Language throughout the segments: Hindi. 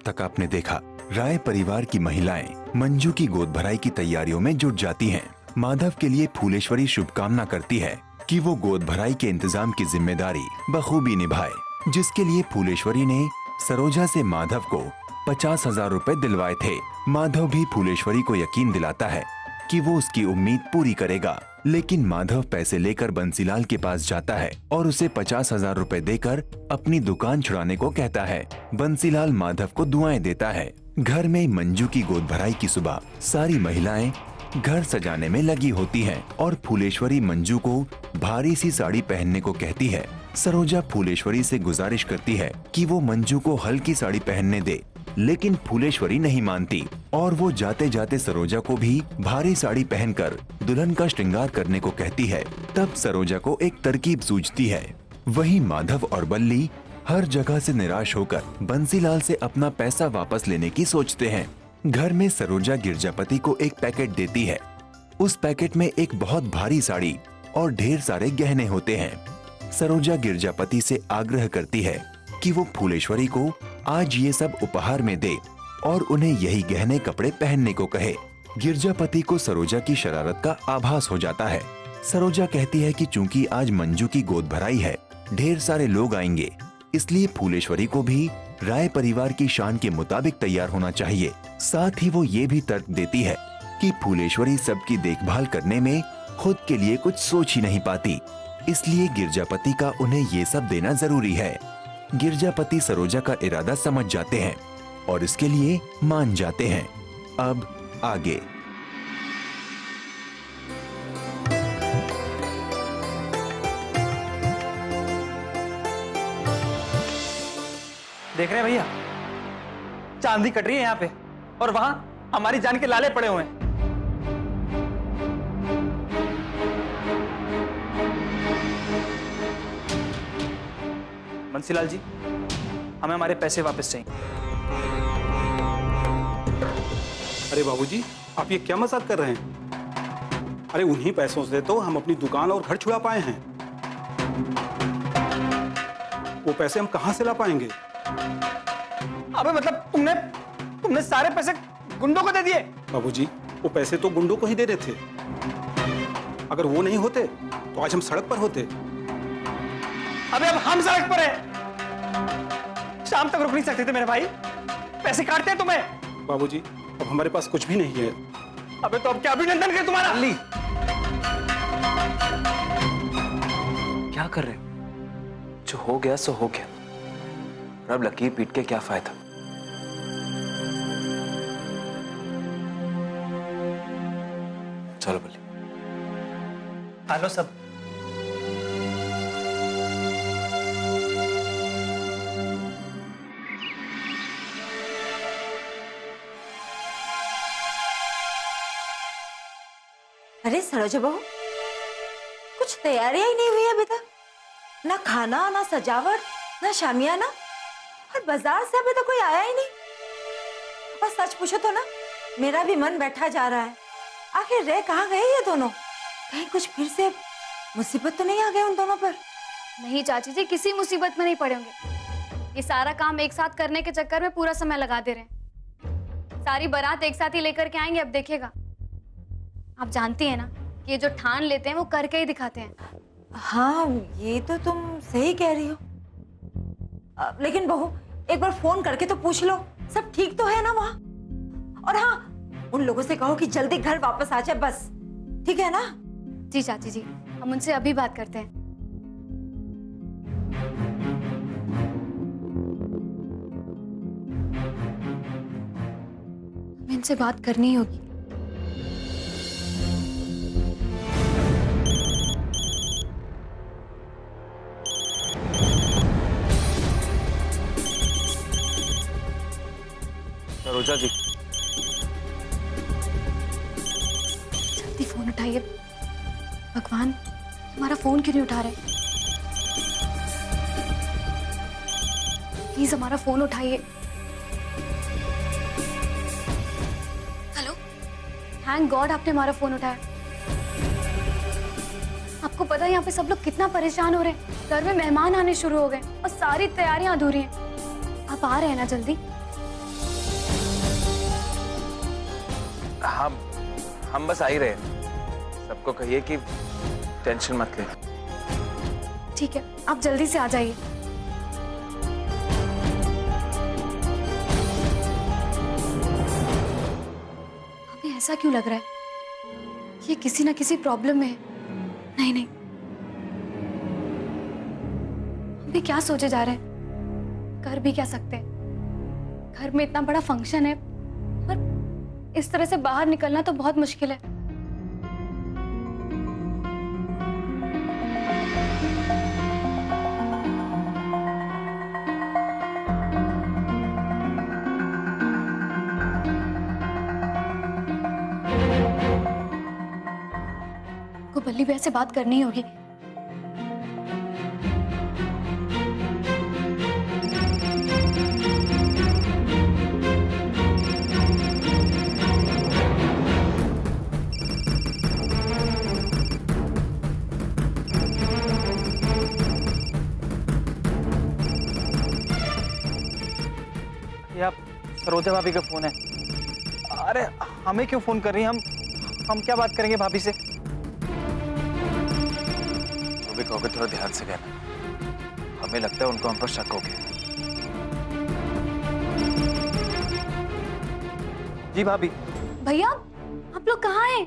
तक आपने देखा, राय परिवार की महिलाएं मंजू की गोद भराई की तैयारियों में जुट जाती हैं। माधव के लिए फूलेश्वरी शुभकामना करती है कि वो गोद भराई के इंतजाम की जिम्मेदारी बखूबी निभाए, जिसके लिए फूलेश्वरी ने सरोजा से माधव को 50,000 रुपए दिलवाए थे। माधव भी फूलेश्वरी को यकीन दिलाता है कि वो उसकी उम्मीद पूरी करेगा, लेकिन माधव पैसे लेकर बंसीलाल के पास जाता है और उसे 50,000 रुपए देकर अपनी दुकान छुड़ाने को कहता है। बंसीलाल माधव को दुआएं देता है। घर में मंजू की गोद भराई की सुबह सारी महिलाएं घर सजाने में लगी होती हैं और फूलेश्वरी मंजू को भारी सी साड़ी पहनने को कहती है। सरोजा फूलेश्वरी से गुजारिश करती है कि वो मंजू को हल्की साड़ी पहनने दे, लेकिन फूलेश्वरी नहीं मानती और वो जाते जाते सरोजा को भी भारी साड़ी पहनकर दुल्हन का श्रृंगार करने को कहती है। तब सरोजा को एक तरकीब सूझती है। वहीं माधव और बल्ली हर जगह से निराश होकर बंसीलाल से अपना पैसा वापस लेने की सोचते हैं। घर में सरोजा गिरजापति को एक पैकेट देती है। उस पैकेट में एक बहुत भारी साड़ी और ढेर सारे गहने होते हैं। सरोजा गिरजापति से आग्रह करती है कि वो फूलेश्वरी को आज ये सब उपहार में दे और उन्हें यही गहने कपड़े पहनने को कहे। गिरजापति को सरोजा की शरारत का आभास हो जाता है। सरोजा कहती है कि चूंकि आज मंजू की गोद भराई है, ढेर सारे लोग आएंगे, इसलिए फूलेश्वरी को भी राय परिवार की शान के मुताबिक तैयार होना चाहिए। साथ ही वो ये भी तर्क देती है कि फूलेश्वरी सबकी देखभाल करने में खुद के लिए कुछ सोच ही नहीं पाती, इसलिए गिरजापति का उन्हें ये सब देना जरूरी है। गिरजापति सरोजा का इरादा समझ जाते हैं और इसके लिए मान जाते हैं। अब आगे। देख रहे हैं भैया, चांदी कट रही है यहाँ पे और वहां हमारी जान के लाले पड़े हुए हैं। बंसीलाल जी, हमें हमारे पैसे वापस चाहिए। अरे बाबूजी, आप ये क्या मजाक कर रहे हैं? अरे उन्हीं पैसों से तो हम अपनी दुकान और घर छुड़ा पाए हैं। वो पैसे हम कहां से ला पाएंगे? अबे मतलब तुमने सारे पैसे गुंडों को दे दिए? बाबूजी, वो पैसे तो गुंडों को ही दे रहे थे। अगर वो नहीं होते तो आज हम सड़क पर होते। अबे अब हम सड़क पर हैं। शाम तक रुक नहीं सकते थे मेरे भाई, पैसे काटते हैं तुम्हें। बाबूजी, अब हमारे पास कुछ भी नहीं है। अबे तो अब क्या अभिनंदन करे तुम्हारा? अली, क्या कर रहे हो? जो हो गया सो हो गया, और अब लकीर पीट के क्या फायदा? चलो बल्ली। हेलो सब। अरे सरोजा बहू, कुछ तैयारियां ही नहीं हुई अभी तक। ना खाना, ना सजावट, ना शामियाना, और बाजार से अभी तक कोई आया ही नहीं। और सच पूछो तो ना, मेरा भी मन बैठा जा रहा है। आखिर रह कहाँ गए ये दोनों? कहीं कुछ फिर से मुसीबत तो नहीं आ गई उन दोनों पर? नहीं चाची जी, किसी मुसीबत में नहीं पड़े होंगे। ये सारा काम एक साथ करने के चक्कर में पूरा समय लगा दे रहे हैं। सारी बारात एक साथ ही लेकर के आएंगे, अब देखिएगा। आप जानती हैं ना कि ये जो ठान लेते हैं वो करके ही दिखाते हैं। हाँ, ये तो तुम सही कह रही हो। लेकिन बहू, एक बार फोन करके तो पूछ लो सब ठीक तो है ना वहाँ। और हाँ, उन लोगों से कहो कि जल्दी घर वापस आ जाए, बस। ठीक है ना? जी चाची जी, हम उनसे अभी बात करते हैं। हमें इनसे बात करनी होगी। सरोजा जी, जल्दी फोन उठाइए। भगवान, हमारा फोन क्यों नहीं उठा रहे? प्लीज हमारा फोन उठाइए। हेलो, थैंक गॉड आपने हमारा फोन उठाया। आपको पता है यहाँ पे सब लोग कितना परेशान हो रहे हैं। घर में मेहमान आने शुरू हो गए और सारी तैयारियां अधूरी हैं। आप आ रहे हैं ना जल्दी? हाँ, हम बस आ ही रहे हैं। सबको कहिए कि टेंशन मत ले। ठीक है, आप जल्दी से आ जाइए। हमें ऐसा क्यों लग रहा है कि ये किसी ना किसी प्रॉब्लम में है? नहीं नहीं, हम भी क्या सोचे जा रहे हैं? कर भी क्या सकते हैं? घर में इतना बड़ा फंक्शन है और इस तरह से बाहर निकलना तो बहुत मुश्किल है। को बल्ली भैया से बात करनी होगी। ये आप सरोजा भाभी का फोन है। अरे हमें क्यों फोन कर रही हैं? हम क्या बात करेंगे भाभी से? जो भी कहोगे थोड़ा ध्यान से कहना। हमें लगता है उनको हम पर शक हो गया। जी भाभी। भैया, आप लोग कहाँ हैं?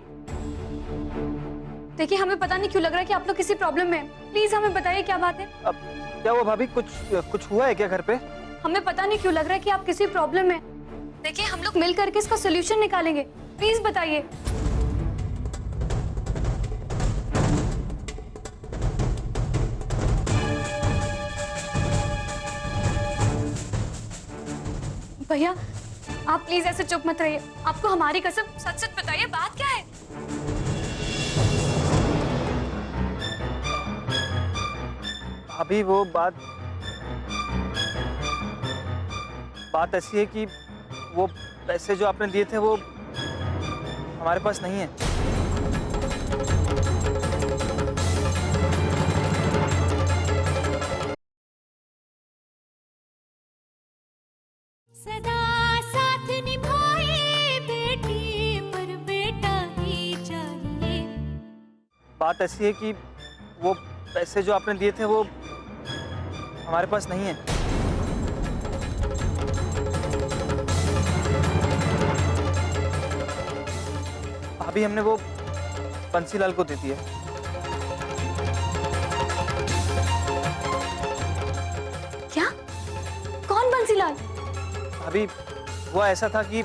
देखिए, हमें पता नहीं क्यों लग रहा है कि आप लोग किसी प्रॉब्लम में हैं। प्लीज हमें बताइए क्या बात है। अब क्या हुआ भाभी? कुछ हुआ है क्या घर पे? हमें पता नहीं क्यों लग रहा है कि आप किसी प्रॉब्लम में। देखिए, हम लोग मिल करके इसका सोल्यूशन निकालेंगे। प्लीज बताइए। भैया, आप प्लीज ऐसे चुप मत रहिए। आपको हमारी कसम, सच सच बताइए, बात क्या है? भाभी वो बात ऐसी है कि वो पैसे जो आपने दिए थे वो हमारे पास नहीं है। सदा साथ निभाए बेटी पर बेटा ही चाहिए। बात ऐसी है कि वो पैसे जो आपने दिए थे वो हमारे पास नहीं है। भाभी हमने वो बंसीलाल को दे दिया। क्या? कौन बंसीलाल? भाभी वो ऐसा था कि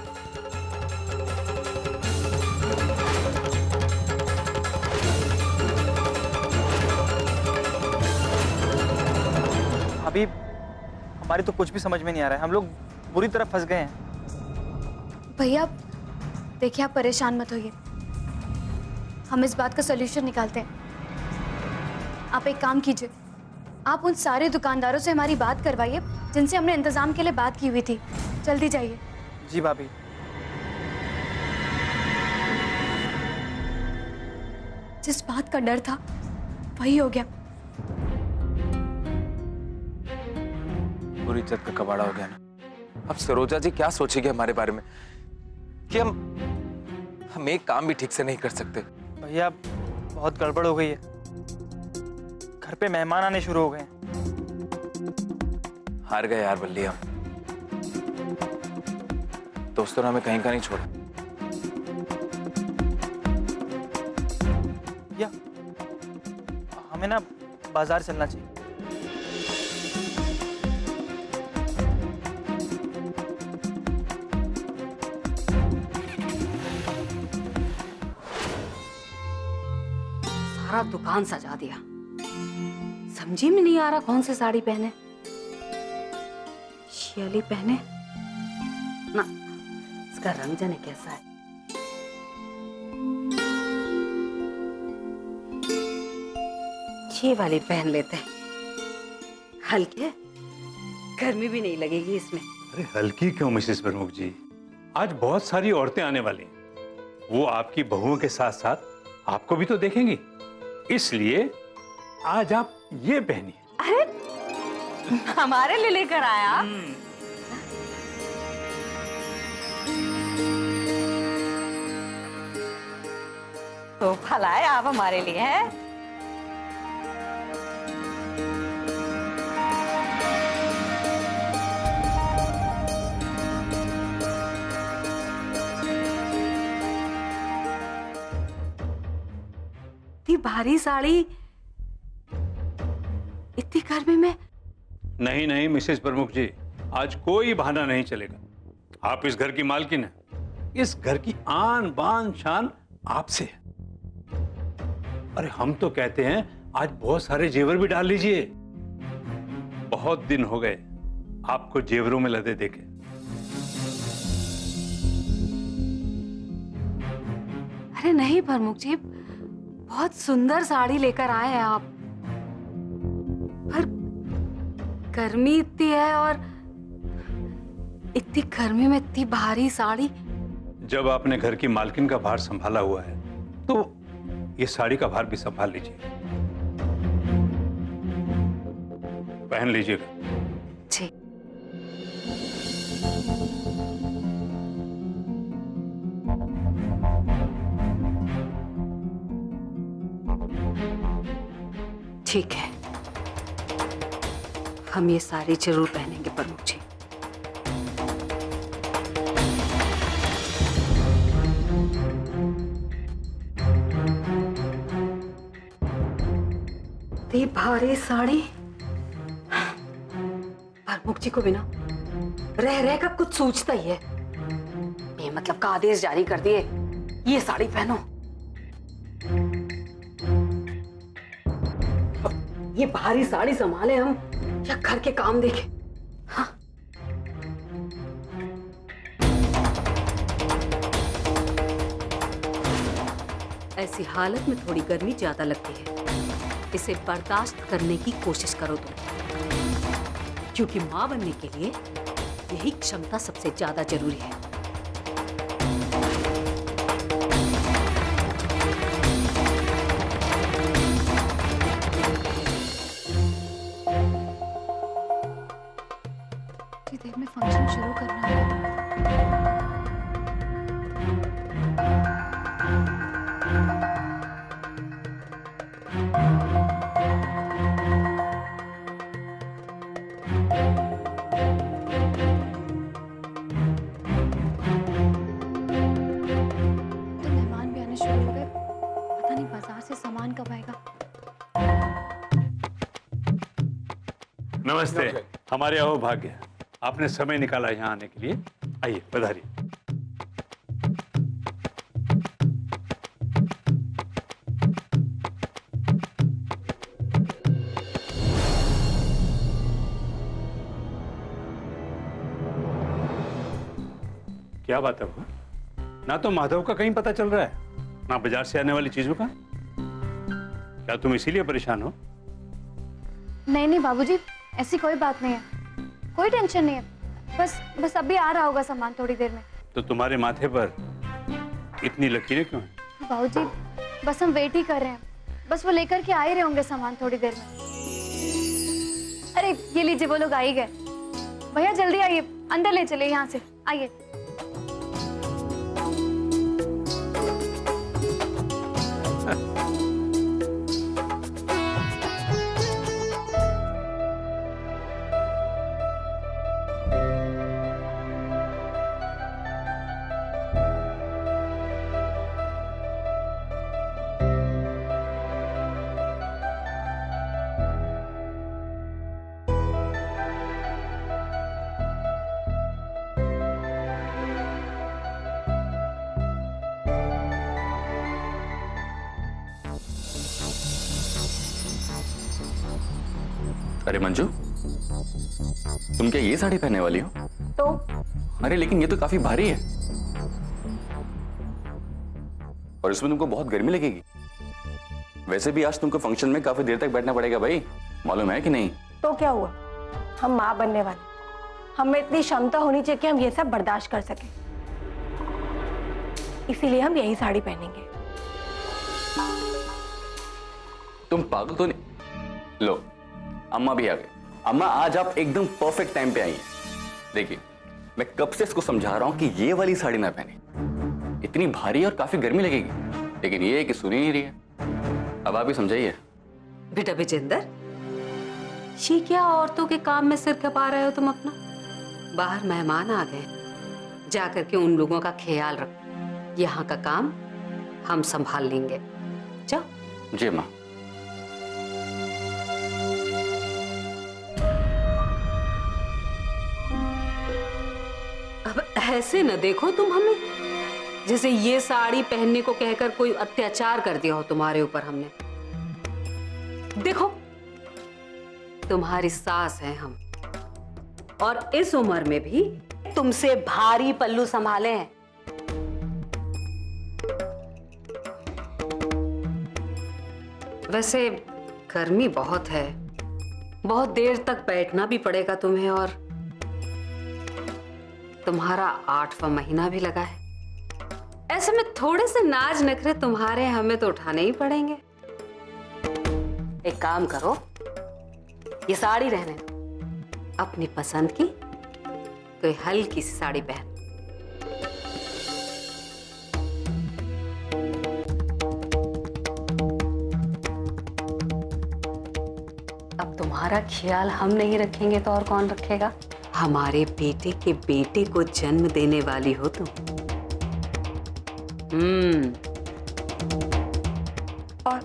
अभी हमारी तो कुछ भी समझ में नहीं आ रहा है। हम लोग बुरी तरह फंस गए हैं। भैया देखिए, आप परेशान मत होइए। हम इस बात का सॉल्यूशन निकालते हैं। आप एक काम कीजिए, आप उन सारे दुकानदारों से हमारी बात करवाइए जिनसे हमने इंतजाम के लिए बात की हुई थी। जल्दी जाइए। जी भाभी। जिस बात का डर था वही हो गया। पूरी इज्जत का कबाड़ा हो गया ना। अब सरोजा जी क्या सोचेगी हमारे बारे में कि हम एक काम भी ठीक से नहीं कर सकते। भैया बहुत गड़बड़ हो गई है। घर पे मेहमान आने शुरू हो गए हैं। हार गए यार बल्ली हम। दोस्तों ने हमें कहीं का नहीं छोड़ा। या हमें ना बाजार चलना चाहिए। सारा दुकान सजा दिया। समझी में नहीं आ रहा कौन सी साड़ी पहने। ये वाली पहने ना, इसका रंग जाने कैसा है। ये वाली पहन लेते हैं, हल्के, गर्मी भी नहीं लगेगी इसमें। अरे हल्की क्यों मिसेस प्रमुख जी? आज बहुत सारी औरतें आने वाली हैं। वो आपकी बहुओं के साथ साथ आपको भी तो देखेंगी, इसलिए आज आप ये पहनिए। अरे हमारे लिए लेकर आया। तो भला है आप हमारे लिए हैं। इतनी भारी साड़ी इतनी गर्मी में? नहीं नहीं मिसेस प्रमुख जी, आज कोई बहाना नहीं चलेगा। आप इस घर की मालकिन हैं। इस घर की आन बान शान आपसे है। अरे हम तो कहते हैं आज बहुत सारे जेवर भी डाल लीजिए। बहुत दिन हो गए आपको जेवरों में लदे देखे। अरे नहीं प्रमुख जी, बहुत सुंदर साड़ी लेकर आए हैं आप, पर गर्मी इतनी है और इतनी गर्मी में इतनी भारी साड़ी। जब आपने घर की मालकिन का भार संभाला हुआ है तो ये साड़ी का भार भी संभाल लीजिए। पहन लीजिएगा। जी। ठीक है, हम ये साड़ी जरूर पहनेंगे प्रमुख जी। इतनी भारी साड़ी प्रमुख जी को बिना रह रह कर कुछ सोचता ही है। ये मतलब का आदेश जारी कर दिए ये साड़ी पहनो। ये भारी साड़ी संभाले हम या घर के काम देखे? हाँ? ऐसी हालत में थोड़ी गर्मी ज्यादा लगती है, इसे बर्दाश्त करने की कोशिश करो तुम, क्योंकि मां बनने के लिए यही क्षमता सबसे ज्यादा जरूरी है। देर में फंक्शन शुरू करना है। तो मेहमान भी आने शुरू हो गए, पता नहीं बाजार से सामान कब आएगा। नमस्ते। हमारे अहोभाग्य, आपने समय निकाला यहाँ आने के लिए। आइए, पधारिए। क्या बात है वो? ना तो माधव का कहीं पता चल रहा है, ना बाजार से आने वाली चीजों का। क्या तुम इसीलिए परेशान हो? नहीं नहीं बाबूजी, ऐसी कोई बात नहीं है, कोई टेंशन नहीं है। बस अभी आ रहा होगा सामान थोड़ी देर में। तो तुम्हारे माथे पर इतनी लकीरें क्यों हैं? बाबूजी बस हम वेट ही कर रहे हैं, बस वो लेकर के आ ही रहे होंगे सामान थोड़ी देर में। अरे ये लीजिए, वो लोग आ ही गए। भैया जल्दी आइए, अंदर ले चलिए, यहाँ से आइए। अरे मंजू, तुम क्या ये साड़ी पहनने वाली हो? तो अरे लेकिन ये तो काफी भारी है और इसमें तुमको बहुत गर्मी लगेगी। वैसे भी आज तुमको फंक्शन में काफी देर तक बैठना पड़ेगा भाई, मालूम है कि नहीं? तो क्या हुआ, हम माँ बनने वाले, हमें इतनी क्षमता होनी चाहिए कि हम ये सब बर्दाश्त कर सके। इसीलिए हम यही साड़ी पहनेंगे। तुम पागल तो नहीं? लो, अम्मा भी आ गई। अम्मा, आज आप एकदम परफेक्ट टाइम पे आई हैं। देखिए, मैं कब से इसको समझा रहा हूं कि ये वाली साड़ी ना पहने, इतनी भारी और काफी गर्मी लगेगी। लेकिन ये है कि सुन ही नहीं रही है। अब आप ही समझाइए। बेटा विजेंद्र, ये क्या औरतों के काम में सिर खपा रहे हो तुम अपना? बाहर मेहमान आ गए, जाकर के उन लोगों का ख्याल रखो। यहाँ का काम हम संभाल लेंगे। जाओ। जी माँ। अब ऐसे न देखो तुम हमें, जैसे ये साड़ी पहनने को कहकर कोई अत्याचार कर दिया हो तुम्हारे ऊपर हमने। देखो, तुम्हारी सास है हम, और इस उम्र में भी तुमसे भारी पल्लू संभाले हैं। वैसे गर्मी बहुत है, बहुत देर तक बैठना भी पड़ेगा तुम्हें, और तुम्हारा 8वां महीना भी लगा है। ऐसे में थोड़े से नाज नखरे तुम्हारे हमें तो उठाने ही पड़ेंगे। एक काम करो, ये साड़ी रहने दो, अपनी पसंद की कोई हल्की सी साड़ी पहन। अब तुम्हारा ख्याल हम नहीं रखेंगे तो और कौन रखेगा? हमारे बेटे के बेटे को जन्म देने वाली हो तुम। और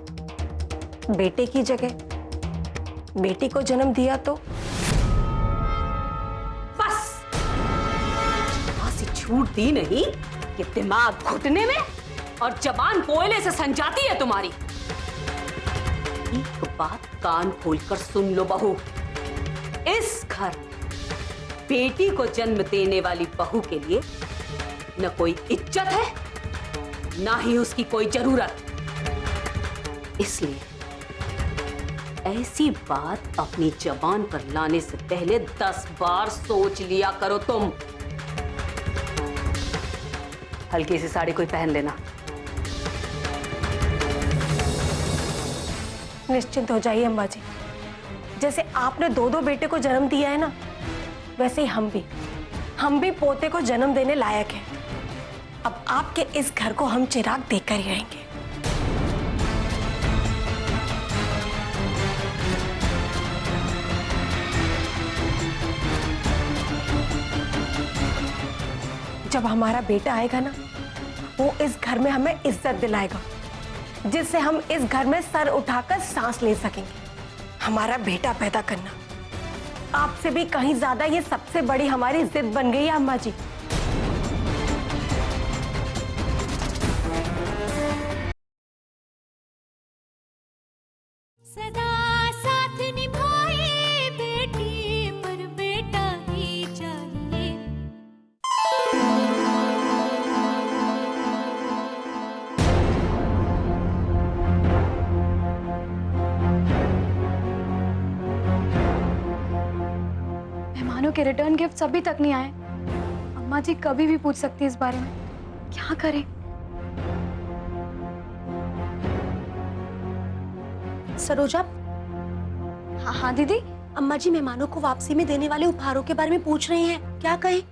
बेटे की जगह बेटी को जन्म दिया तो? बस छूट दी नहीं कि दिमाग घुटने में और जबान कोयले से सन जाती है तुम्हारी। एक बात कान खोलकर सुन लो बहू, इस घर बेटी को जन्म देने वाली बहू के लिए न कोई इज्जत है, ना ही उसकी कोई जरूरत। इसलिए ऐसी बात अपनी जबान पर लाने से पहले 10 बार सोच लिया करो तुम। हल्की सी साड़ी कोई पहन लेना। निश्चिंत हो जाइए अम्मा जी, जैसे आपने 2 बेटे को जन्म दिया है ना, वैसे ही हम भी पोते को जन्म देने लायक हैं। अब आपके इस घर को हम चिराग देकर ही रहेंगे। जब हमारा बेटा आएगा ना, वो इस घर में हमें इज्जत दिलाएगा, जिससे हम इस घर में सर उठाकर सांस ले सकेंगे। हमारा बेटा पैदा करना आपसे भी कहीं ज्यादा ये सबसे बड़ी हमारी जिद बन गई है अम्मा जी। सदा साथ निभाए बेटी पर बेटा ही चाहिए। मेहमानों के रिटर्न गिफ्ट्स अभी तक नहीं आए। अम्मा जी कभी भी पूछ सकती है इस बारे में, क्या करें? सरोजा। हाँ हाँ दीदी। अम्मा जी मेहमानों को वापसी में देने वाले उपहारों के बारे में पूछ रहे हैं, क्या कहें?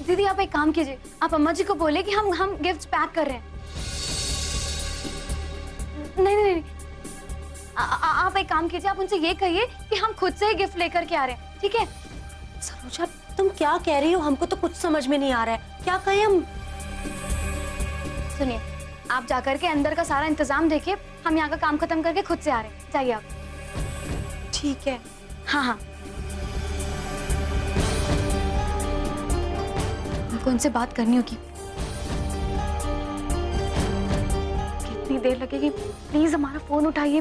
दीदी आप एक काम कीजिए, आप अम्मा जी को बोले कि हम गिफ्ट्स पैक कर रहे हैं। नहीं नहीं नहीं, आप एक काम कीजिए, आप उनसे ये कहिए कि हम खुद से ही गिफ्ट लेकर के आ रहे हैं, ठीक है? सरोजा तुम क्या कह रही हो? हमको तो कुछ समझ में नहीं आ रहा है, क्या कहें हम? सुनिए, आप जाकर के अंदर का सारा इंतजाम देखिए, हम यहाँ का काम खत्म करके खुद से आ रहे हैं, जाइए आप। ठीक है। हाँ हाँ, उनको उनसे बात करनी होगी। कितनी देर लगेगी? प्लीज हमारा फोन उठाइए।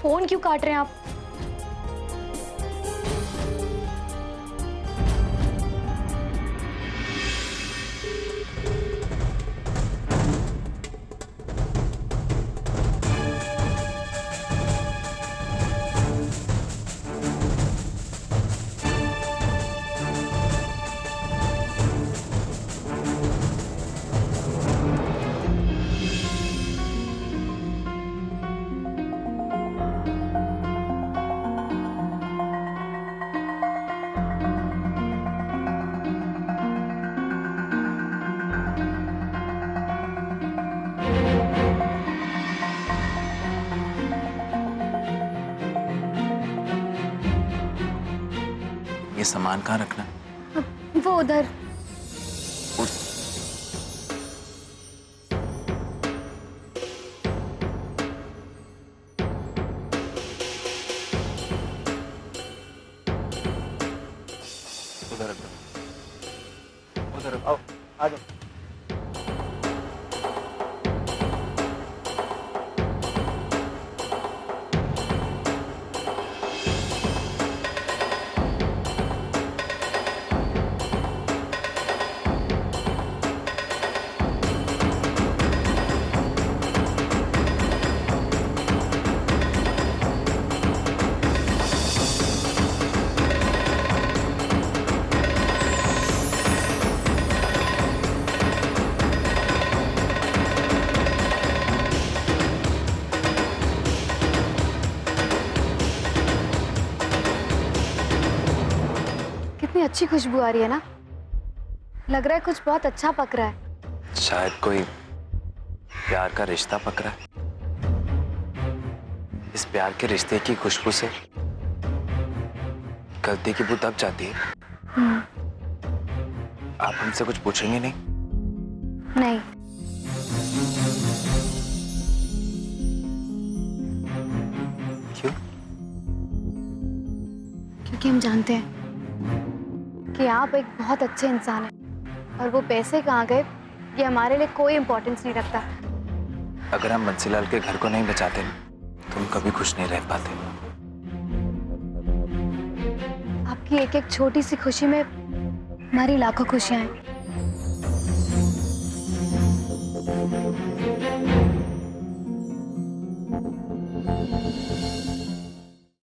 फोन क्यों काट रहे हैं आप? सामान कहाँ रखना? वो उधर। उधर रख दो। उधर रख। आओ आ जाओ। कितनी अच्छी खुशबू आ रही है ना। लग रहा है कुछ बहुत अच्छा पक रहा है। शायद कोई प्यार का रिश्ता पक रहा है। इस प्यार के रिश्ते की खुशबू से गलती की बू दब जाती है। आप हमसे कुछ पूछेंगे नहीं? नहीं। क्यों? क्योंकि हम जानते हैं कि आप एक बहुत अच्छे इंसान हैं और वो पैसे कहाँ गए ये हमारे लिए कोई इम्पोर्टेंस नहीं रखता। अगर हम बंसीलाल के घर को नहीं बचाते तो हम कभी खुश नहीं रह पाते। आपकी एक एक छोटी सी खुशी में हमारी लाखों खुशियां हैं।